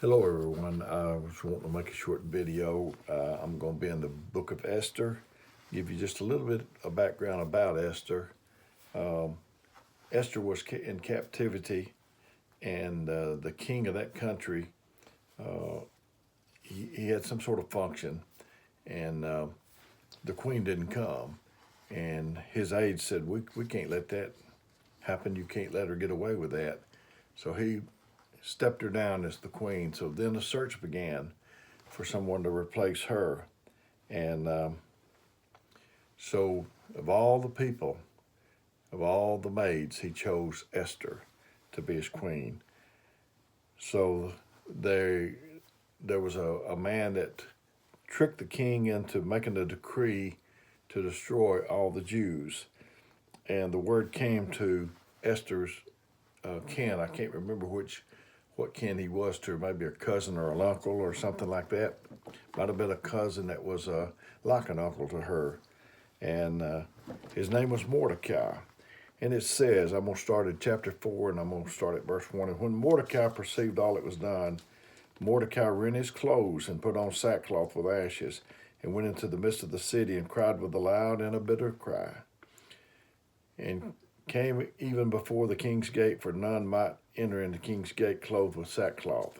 Hello, everyone. I was wanting to make a short video. I'm going to be in the book of Esther, give you just a little bit of background about Esther. Um, Esther was in captivity, and the king of that country, uh, he had some sort of function, and the queen didn't come. And his aides said, we can't let that happen. You can't let her get away with that. So he stepped her down as the queen. So then a search began for someone to replace her. And so, of all the people, of all the maids, he chose Esther to be his queen. So there, there was a man that tricked the king into making a decree to destroy all the Jews. And the word came to Esther's kin. I can't remember what kin he was to, maybe a cousin or an uncle or something like that. Might have been a cousin that was like an uncle to her. And his name was Mordecai. And it says, I'm going to start at chapter 4 and I'm going to start at verse 1. And when Mordecai perceived all that was done, Mordecai rent his clothes and put on sackcloth with ashes and went into the midst of the city and cried with a loud and a bitter cry. And came even before the king's gate, for none might enter into the king's gate clothed with sackcloth.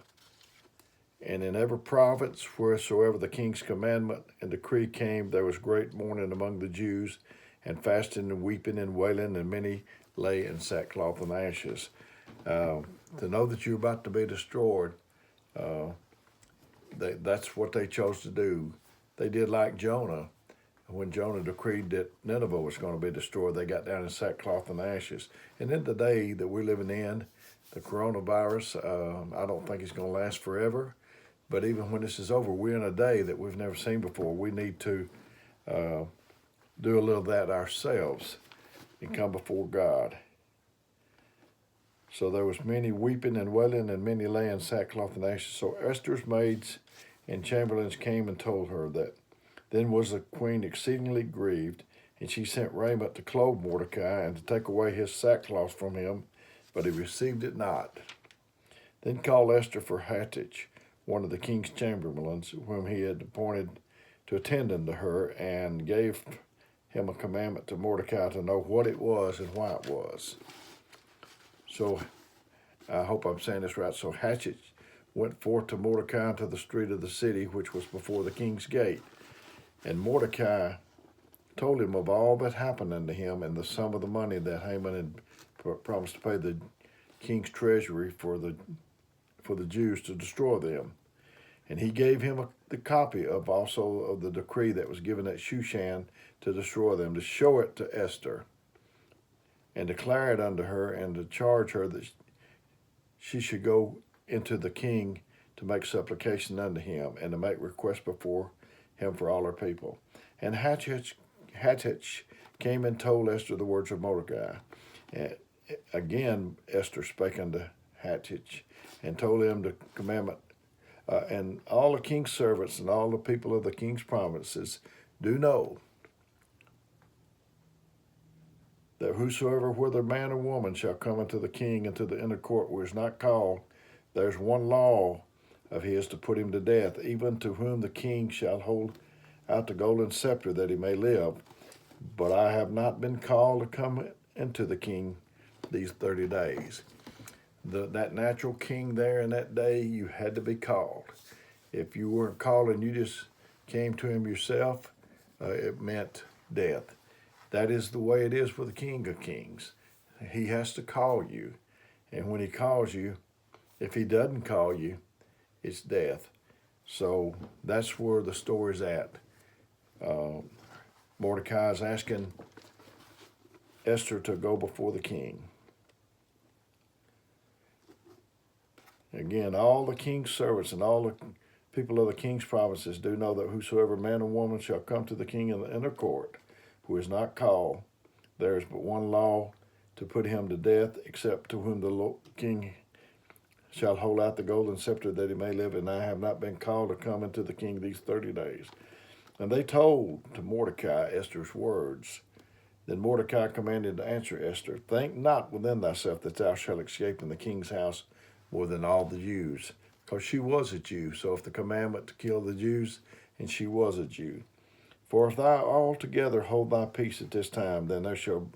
And in every province wheresoever the king's commandment and decree came, there was great mourning among the Jews, and fasting and weeping and wailing, and many lay in sackcloth and ashes. To know that you're about to be destroyed, that's what they chose to do. They did like Jonah. When Jonah decreed that Nineveh was going to be destroyed, they got down in sackcloth and ashes. And in the day that we're living in, the coronavirus, I don't think it's going to last forever. But even when this is over, we're in a day that we've never seen before. We need to do a little of that ourselves and come before God. So there was many weeping and wailing, and many lay in sackcloth and ashes. So Esther's maids and chamberlains came and told her that. Then was the queen exceedingly grieved, and she sent raiment to clothe Mordecai and to take away his sackcloth from him, but he received it not. Then called Esther for Hattach, one of the king's chamberlains, whom he had appointed to attend unto her, and gave him a commandment to Mordecai to know what it was and why it was. So I hope I'm saying this right. So Hattach went forth to Mordecai into the street of the city, which was before the king's gate. And Mordecai told him of all that happened unto him, and the sum of the money that Haman had promised to pay the king's treasury for the Jews to destroy them. And he gave him the copy of also of the decree that was given at Shushan to destroy them, to show it to Esther, and declare it unto her, and to charge her that she should go into the king to make supplication unto him, and to make request before him for all her people. And Hattach came and told Esther the words of Mordecai. And again, Esther spake unto Hattach, and told him the commandment. And all the king's servants and all the people of the king's provinces do know that whosoever, whether man or woman, shall come unto the king into the inner court where is not called, there's one law of his to put him to death, even to whom the king shall hold out the golden scepter that he may live. But I have not been called to come into the king these 30 days. That natural king there in that day, you had to be called. If you weren't called and you just came to him yourself, it meant death. That is the way it is for the King of Kings. He has to call you. And when he calls you, if he doesn't call you, it's death. So that's where the story's at. Mordecai is asking Esther to go before the king. Again, all the king's servants and all the people of the king's provinces do know that whosoever man or woman shall come to the king in the inner court, who is not called, there is but one law to put him to death, except to whom the king shall hold out the golden scepter that he may live, and I have not been called to come into the king these 30 days. And they told to Mordecai Esther's words. Then Mordecai commanded to answer Esther, think not within thyself that thou shalt escape in the king's house more than all the Jews. because she was a Jew. So if the commandment to kill the Jews, and she was a Jew. For if thou altogether hold thy peace at this time, then shall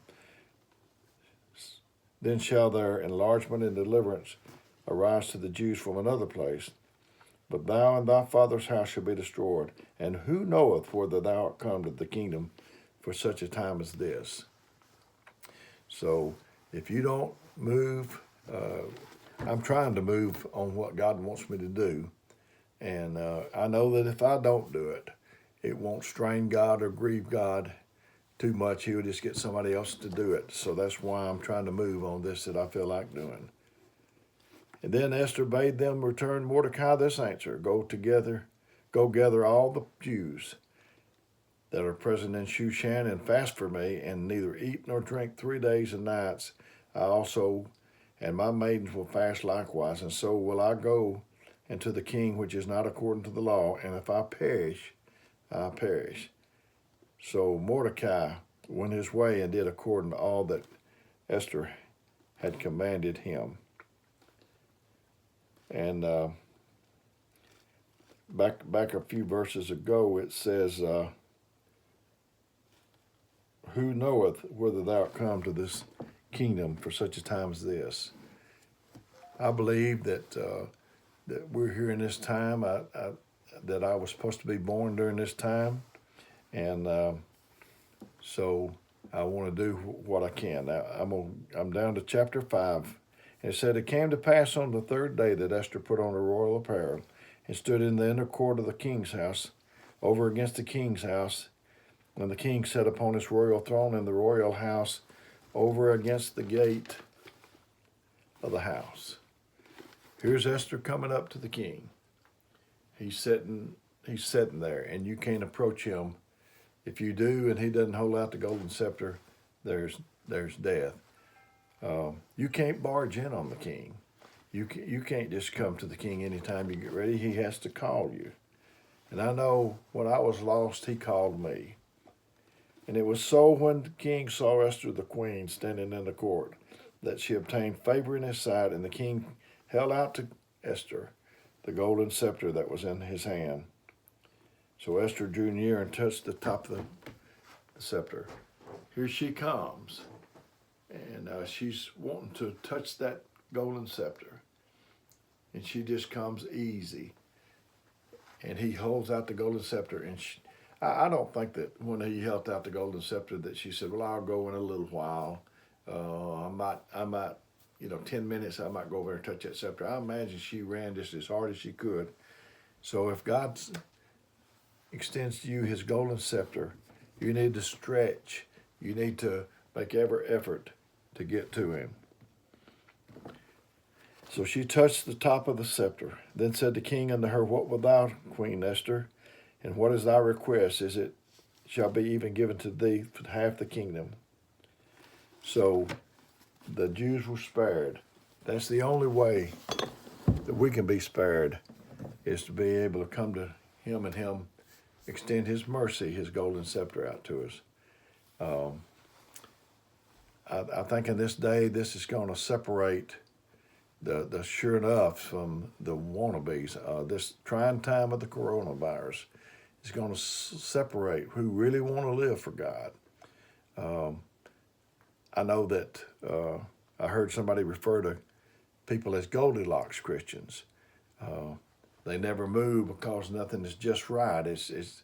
their enlargement and deliverance arise to the Jews from another place. But thou and thy father's house shall be destroyed. And who knoweth whether thou art come to the kingdom for such a time as this? So if you don't move, I'm trying to move on what God wants me to do. And I know that if I don't do it, it won't strain God or grieve God too much. He'll just get somebody else to do it. So that's why I'm trying to move on this that I feel like doing. And then Esther bade them return Mordecai this answer: go gather all the Jews that are present in Shushan and fast for me, and neither eat nor drink 3 days and nights. I also and my maidens will fast likewise, and so will I go into the king, which is not according to the law, and if I perish, I perish. So Mordecai went his way and did according to all that Esther had commanded him. And back a few verses ago, it says, who knoweth whether thou art come to this kingdom for such a time as this? I believe that that we're here in this time. That I was supposed to be born during this time, and so I want to do what I can. Now I'm down to chapter 5. And it said, it came to pass on the 3rd day that Esther put on her royal apparel and stood in the inner court of the king's house, over against the king's house. And the king sat upon his royal throne in the royal house, over against the gate of the house. Here's Esther coming up to the king. He's sitting there, and you can't approach him. If you do, and he doesn't hold out the golden scepter, there's death. You can't barge in on the king. You can't just come to the king anytime you get ready. He has to call you. And I know when I was lost, he called me. And it was so when the king saw Esther the queen standing in the court, that she obtained favor in his sight, and the king held out to Esther the golden scepter that was in his hand. So Esther drew near and touched the top of the scepter. Here she comes. And she's wanting to touch that golden scepter. And she just comes easy. And he holds out the golden scepter. And I don't think that when he held out the golden scepter that she said, well, I'll go in a little while. I might, 10 minutes, I might go over and touch that scepter. I imagine she ran just as hard as she could. So if God extends to you his golden scepter, you need to stretch. You need to make every effort to get to him. So she touched the top of the scepter. Then said the king unto her, what wilt thou, Queen Esther? And what is thy request? Is it shall be even given to thee for half the kingdom? So the Jews were spared. That's the only way that we can be spared, is to be able to come to him and him extend his mercy, his golden scepter out to us. I think in this day, this is going to separate the sure enough from the wannabes. This trying time of the coronavirus is going to separate who really want to live for God. I know that I heard somebody refer to people as Goldilocks Christians. They never move because nothing is just right. It's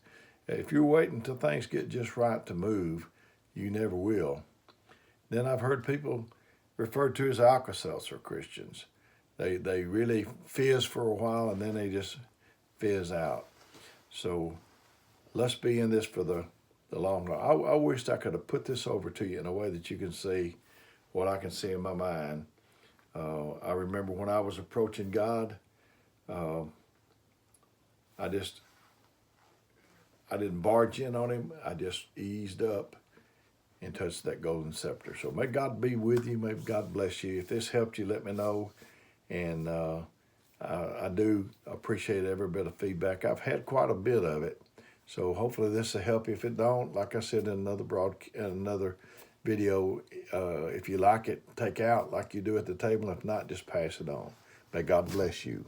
if you're waiting until things get just right to move, you never will. Then I've heard people referred to as Alka-Seltzer Christians. They really fizz for a while and then they just fizz out. So let's be in this for the long run. I wished I could have put this over to you in a way that you can see what I can see in my mind. I remember when I was approaching God, I didn't barge in on him. I just eased up and touched that golden scepter. So may God be with you. May God bless you. If this helped you, let me know. And I do appreciate every bit of feedback. I've had quite a bit of it. So hopefully this will help you. If it don't, like I said in another video, if you like it, take out like you do at the table. If not, just pass it on. May God bless you.